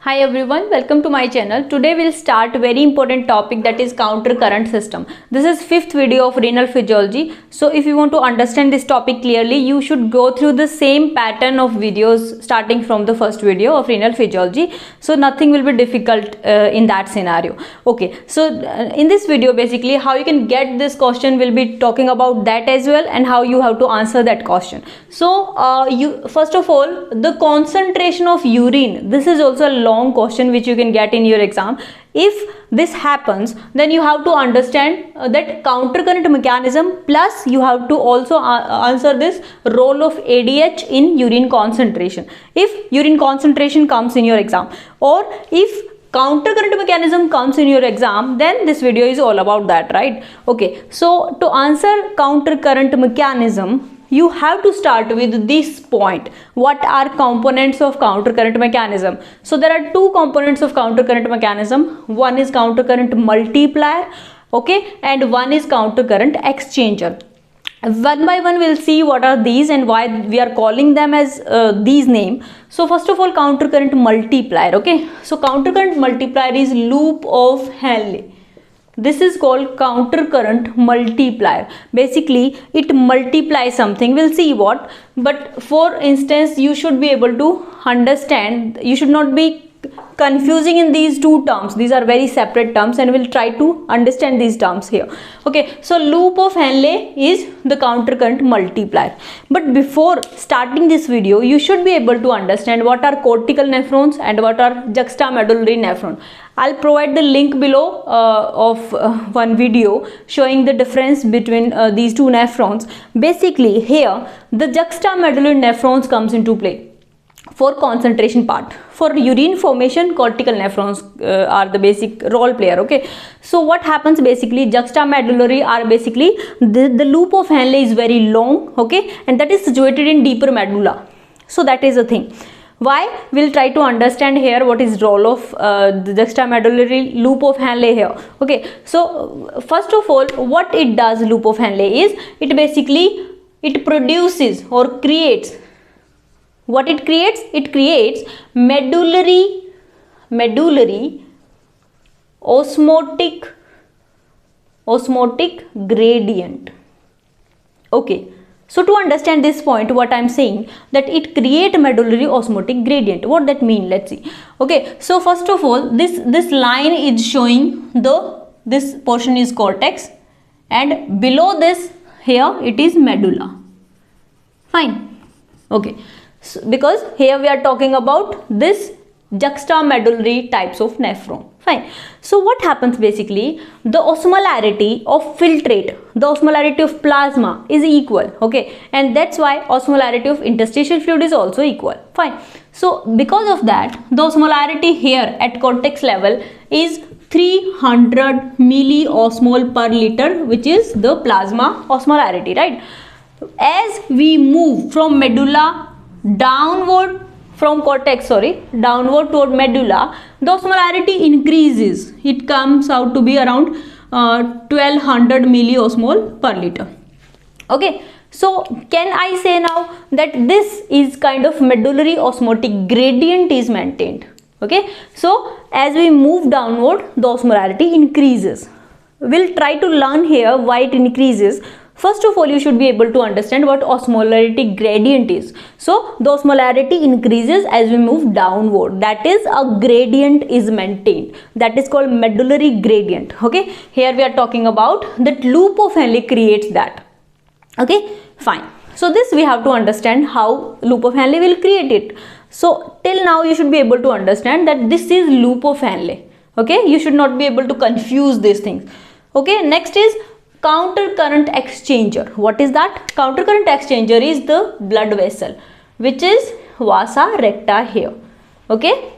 Hi everyone, welcome to my channel. Today we'll start a very important topic, that is counter current system. This is fifth video of renal physiology. So if you want to understand this topic clearly, you should go through the same pattern of videos starting from the first video of renal physiology. So nothing will be difficult in that scenario. Okay, so in this video basically how you can get this question, will be talking about that as well and how you have to answer that question. So you first of all, the concentration of urine, this is also a long question which you can get in your exam. If this happens, then you have to understand that counter current mechanism, plus you have to also answer this role of ADH in urine concentration, if urine concentration comes in your exam, or if counter current mechanism comes in your exam, then this video is all about that, right? Okay, so to answer counter current mechanism, you have to start with this point. What are components of counter current mechanism? So there are two components of counter current mechanism. One is counter current multiplier, okay, and one is counter current exchanger. One by one we'll see what are these and why we are calling them as these name. So first of all, counter current multiplier. Okay, so counter current multiplier is loop of Henle. This is called counter current multiplier. Basically it multiplies something, we'll see what, but for instance you should be able to understand, you should not be confusing in these two terms. These are very separate terms and we'll try to understand these terms here. Okay, so loop of Henle is the counter current multiplier. But before starting this video, you should be able to understand what are cortical nephrons and what are juxtamedullary nephron. I'll provide the link below of one video showing the difference between these two nephrons. Basically here the juxtamedullary nephrons comes into play for concentration part. For urine formation, cortical nephrons are the basic role player. Okay, so what happens basically, juxtamedullary are basically the loop of Henle is very long, okay, and that is situated in deeper medulla. So that is the thing. Why? We'll try to understand here what is role of the juxtamedullary loop of Henle here. Okay, so first of all, what it does, loop of Henle, is it basically it produces or creates. What it creates? It creates medullary osmotic gradient. Okay, so to understand this point, what I'm saying, that it create medullary osmotic gradient. What that mean? Let's see. Okay, so first of all, this line is showing this portion is cortex, and below this here it is medulla. Fine. Okay. So, because here we are talking about this juxtamedullary types of nephron. Fine. So what happens basically, the osmolarity of filtrate, the osmolarity of plasma is equal, okay, and that's why osmolarity of interstitial fluid is also equal. Fine. So because of that, the osmolarity here at cortex level is 300 milliosmol per liter, which is the plasma osmolarity, right? As we move from medulla downward, from cortex, downward toward medulla, the osmolarity increases. It comes out to be around 1200 milliosmol per liter. Okay, so can I say now that this is kind of medullary osmotic gradient is maintained? Okay, so as we move downward, the osmolarity increases. We'll try to learn here why it increases. First of all, you should be able to understand what osmolarity gradient is. So the osmolarity increases as we move downward. That is, a gradient is maintained. That is called medullary gradient. Okay, here we are talking about that loop of Henle creates that. Okay, fine. So this we have to understand how loop of Henle will create it. So till now you should be able to understand that this is loop of Henle. Okay, you should not be able to confuse these things. Okay, next is counter current exchanger. What is that? Counter current exchanger is the blood vessel, which is vasa recta here. Okay,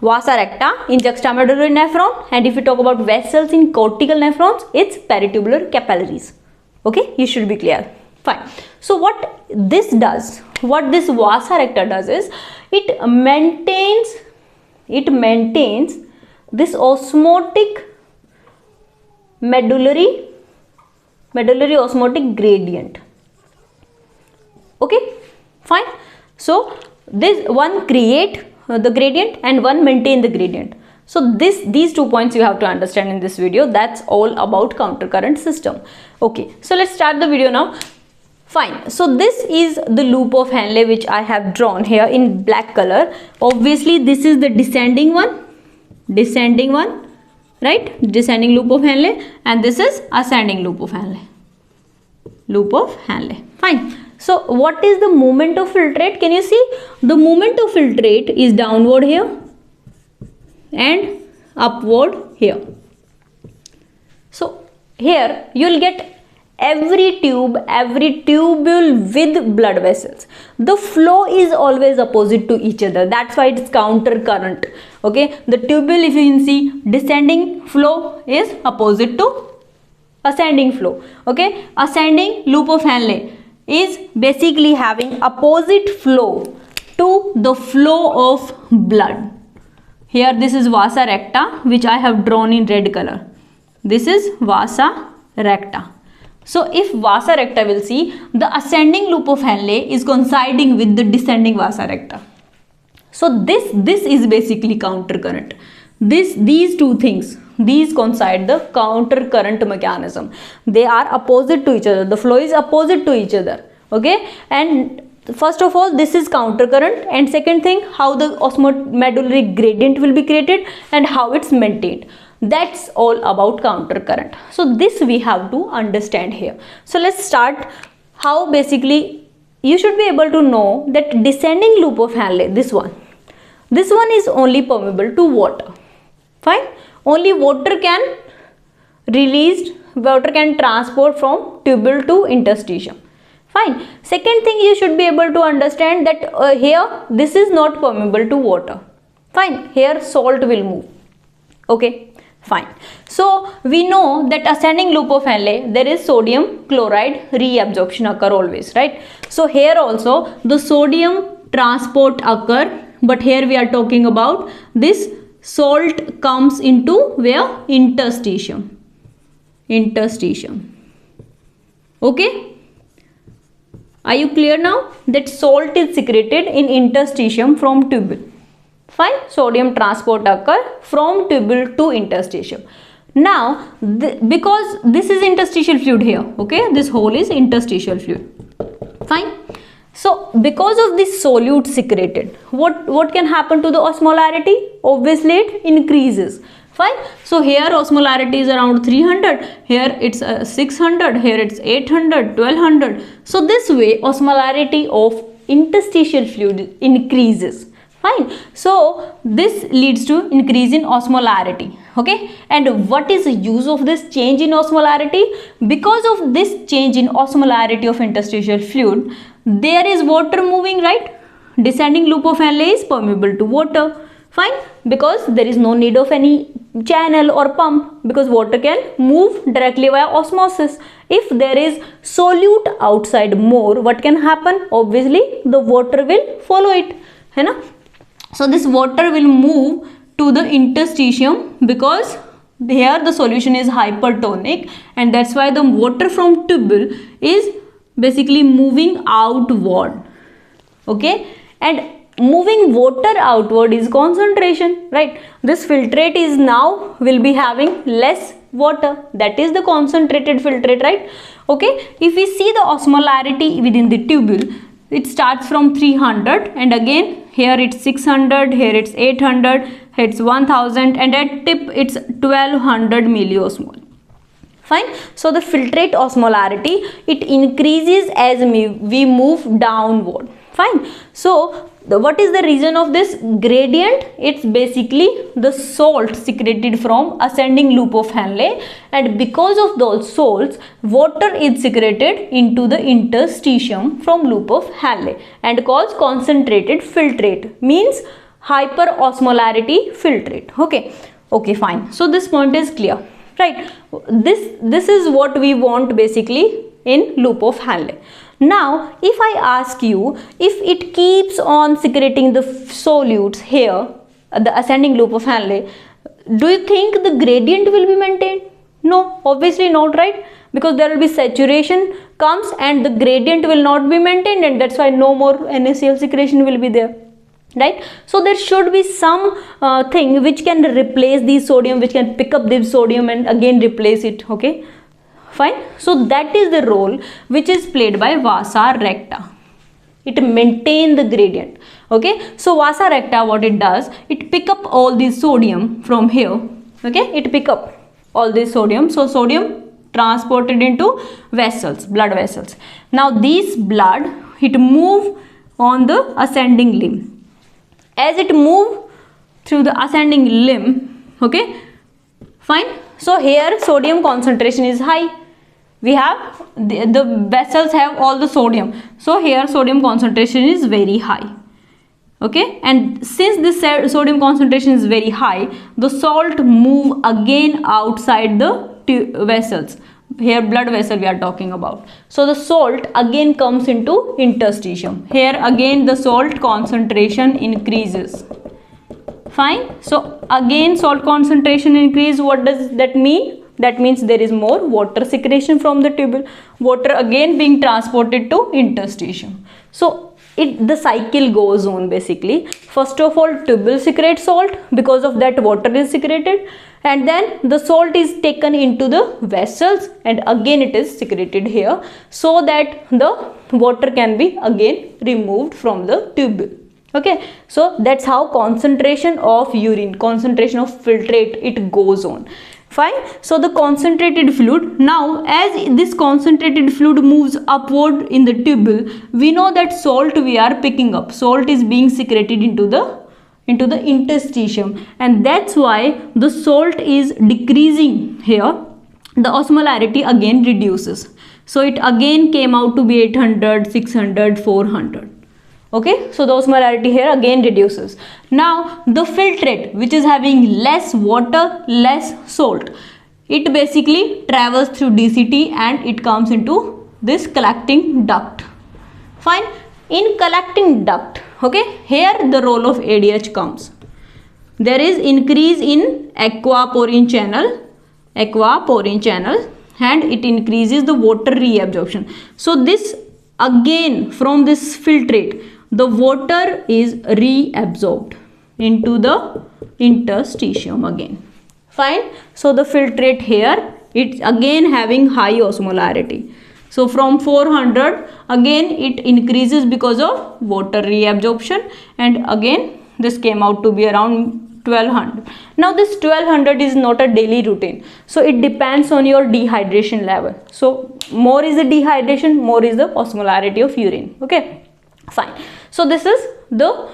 vasa recta in juxtamedullary nephron, and if you talk about vessels in cortical nephrons, it's peritubular capillaries. Okay, you should be clear. Fine. So what this does, what this vasa recta does is it maintains this osmotic medullary osmotic gradient. Okay, fine. So this one create the gradient and one maintain the gradient. So these 2 points you have to understand in this video. That's all about counter current system. Okay, so let's start the video now. Fine, so this is the loop of Henle which I have drawn here in black color. Obviously this is the descending one, right? Descending loop of Henle, and this is ascending loop of Henle. Fine. So what is the movement of filtrate? Can you see? The movement of filtrate is downward here and upward here. So here you will get every tubule with blood vessels. The flow is always opposite to each other. That's why it's counter current. Okay, the tubule, if you can see, descending flow is opposite to ascending flow. Okay, ascending loop of Henle is basically having opposite flow to the flow of blood. Here this is vasa recta which I have drawn in red color. This is vasa recta. So if vasa recta will see, the ascending loop of Henle is coinciding with the descending vasa recta. So this is basically counter current. These two things, these coincide the counter current mechanism. They are opposite to each other. The flow is opposite to each other. Okay, and first of all, this is counter current, and second thing, how the osmomedullary gradient will be created and how it's maintained. That's all about counter current. So this we have to understand here. So let's start how basically you should be able to know that descending loop of Henle, this one is only permeable to water. Fine, only water can transport from tubule to interstitium. Fine. Second thing, you should be able to understand that here this is not permeable to water. Fine, here salt will move. Okay, fine. So we know that ascending loop of Henle, there is sodium chloride reabsorption occur always, right? So here also the sodium transport occur, but here we are talking about this salt comes into where? Interstitium. Okay. Are you clear now that salt is secreted in interstitium from tubule? Fine, sodium transport occur from tubule to interstitium. Now, because this is interstitial fluid here, okay, this hole is interstitial fluid. Fine. So, because of this solute secreted, what can happen to the osmolarity? Obviously, it increases. Fine. So here osmolarity is around 300, here it's 600, here it's 800, 1200. So this way osmolarity of interstitial fluid increases. Fine. So this leads to increase in osmolarity. Okay. And what is the use of this change in osmolarity? Because of this change in osmolarity of interstitial fluid, there is water moving, right? Descending loop of Henle is permeable to water. Fine, because there is no need of any channel or pump, because water can move directly via osmosis. If there is solute outside more, what can happen? Obviously, the water will follow it. Hai na? So this water will move to the interstitium because here the solution is hypertonic, and that's why the water from tubule is basically moving outward. Okay, and moving water outward is concentration, right? This filtrate is now will be having less water, that is the concentrated filtrate, right? Okay, if we see the osmolarity within the tubule, it starts from 300 and again here it's 600, here it's 800, here it's 1000, and at tip it's 1200 milliosmol. Fine. So the filtrate osmolarity, it increases as we move downward. Fine. So what is the reason of this gradient? It's basically the salt secreted from ascending loop of Henle, and because of those salts, water is secreted into the interstitium from loop of Henle and cause concentrated filtrate, means hyperosmolarity filtrate. Okay, fine. So this point is clear, right? This is what we want basically in loop of Henle. Now, if I ask you, if it keeps on secreting the solutes here, the ascending loop of Henle, do you think the gradient will be maintained? No, obviously not, right? Because there will be saturation comes and the gradient will not be maintained, and that's why no more NaCl secretion will be there. right? So there should be some thing which can replace the sodium, which can pick up the sodium and again replace it. Okay, fine. So that is the role which is played by vasa recta. It maintain the gradient. Okay, so vasa recta, what it does, it pick up all the sodium from here. Okay, it pick up all this sodium. So sodium transported into vessels, blood vessels. Now these blood, it move on the ascending limb. As it move through the ascending limb, okay, fine. So here sodium concentration is high. We have the vessels have all the sodium. So here sodium concentration is very high. Okay, and since this sodium concentration is very high, the salt move again outside the vessels. Here blood vessel we are talking about. So the salt again comes into interstitium. Here again the salt concentration increases. Fine. So again salt concentration increase. What does that mean? That means there is more water secretion from the tubule. Water again being transported to interstitium. So the cycle goes on basically. First of all, tubule secretes salt, because of that water is secreted, and then the salt is taken into the vessels and again it is secreted here, so that the water can be again removed from the tubule. Okay, so that's how concentration of urine, concentration of filtrate, it goes on. Fine. So the concentrated fluid, now as this concentrated fluid moves upward in the tubule, we know that salt we are picking up. Salt is being secreted into the interstitium, and that's why the salt is decreasing here. The osmolarity again reduces. So it again came out to be 800, 600, 400. Okay, so the osmolarity here again reduces. Now the filtrate, which is having less water, less salt, it basically travels through DCT and it comes into this collecting duct. Fine. In collecting duct, okay, here the role of ADH comes. There is increase in aquaporine channel, and it increases the water reabsorption. So this again, from this filtrate, the water is reabsorbed into the interstitium again. Fine. So the filtrate here, it's again having high osmolarity. So from 400 again it increases because of water reabsorption, and again this came out to be around 1200. Now this 1200 is not a daily routine, so it depends on your dehydration level. So more is the dehydration, more is the osmolarity of urine. Okay, fine. So this is the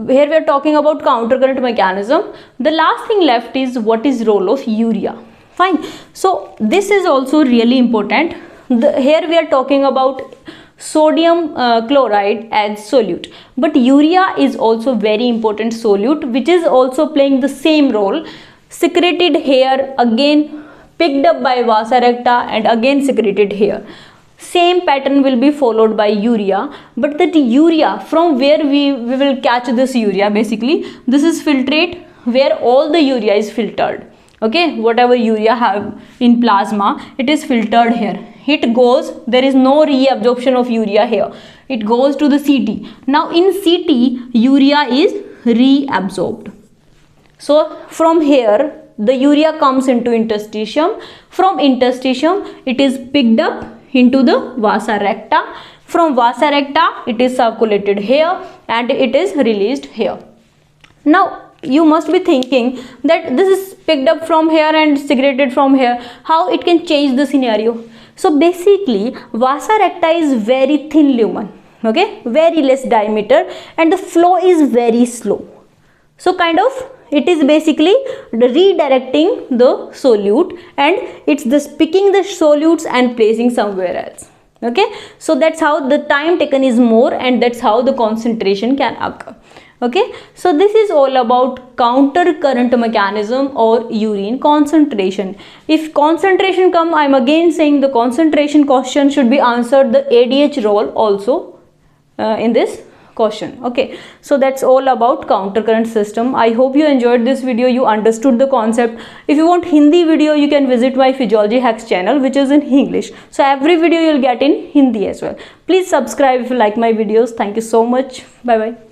here we are talking about countercurrent mechanism. The last thing left is what is role of urea. Fine. So this is also really important. Here we are talking about sodium chloride as solute, but urea is also very important solute, which is also playing the same role. Secreted here, again picked up by vasa recta and again secreted here. Same pattern will be followed by urea, but that urea, from where we will catch this urea, basically this is filtrate where all the urea is filtered. Okay, whatever urea have in plasma, it is filtered here. It goes, there is no reabsorption of urea here. It goes to the CT. Now in CT, urea is reabsorbed. So from here, the urea comes into interstitium. From interstitium, it is picked up into the vasa recta. From vasa recta, it is circulated here and it is released here. Now you must be thinking that this is picked up from here and secreted from here. How it can change the scenario? So basically vasa recta is very thin lumen, okay, very less diameter, and the flow is very slow. So kind of it is basically redirecting the solute, and it's this picking the solutes and placing somewhere else. Okay, so that's how the time taken is more, and that's how the concentration can occur. Okay, so this is all about counter current mechanism or urine concentration. If concentration come, I'm again saying the concentration question should be answered the ADH role also in this question. Okay, so that's all about counter current system. I hope you enjoyed this video, you understood the concept. If you want Hindi video, you can visit my Physiology Hacks channel, which is in English. So every video you'll get in Hindi as well. Please subscribe if you like my videos. Thank you so much. Bye bye.